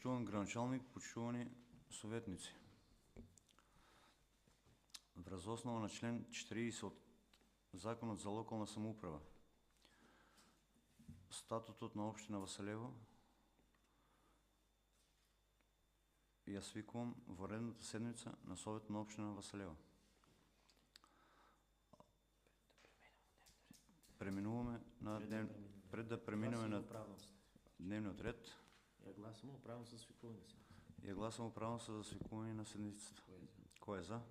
Почитуван градоначалник, почитувани съветници. Врз основа на член 40 от Законът за локална самоуправа, статутът на община Васалево, я свиквам варедната седмица на Совет на община Васалево. Преминуваме на пред да преминем на дневният ред. Я гласимо правилно за свикуване на седмицата. Я гласимо правилно за свикуване на седмицата. Кой е за?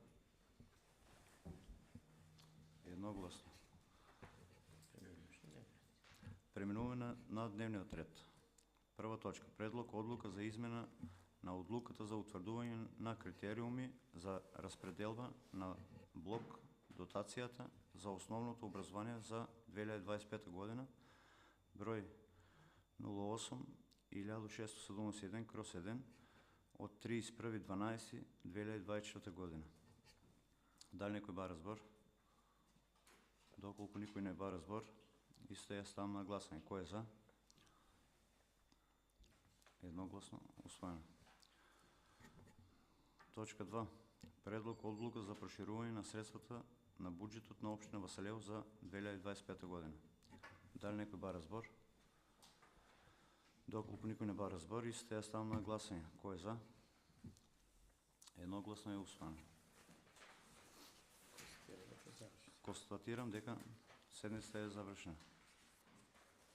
Едногласно. Преминуваме на дневният ред. Първа точка. Предлог одлука за измена на одлуката за утвърдуване на критериуми за разпределба на блок дотацията за основното образование за 2025 година, брой 08 1671 крос 1 от 31.12.2024 година. Дали някой ба разбор? Доколко никой не ба разбор, исто я ставам на гласане. Кой е за? Едногласно усвоено. Точка 2. Предлог одлука за прошируване на средствата на бюджетът на община Васалево за 2025 година. Дали някой ба разбор? Доколко никой не ба разбор, исто я ставам на гласане. Кой е за? Едногласно е усвоено. Констатирам дека седмицата е завършена.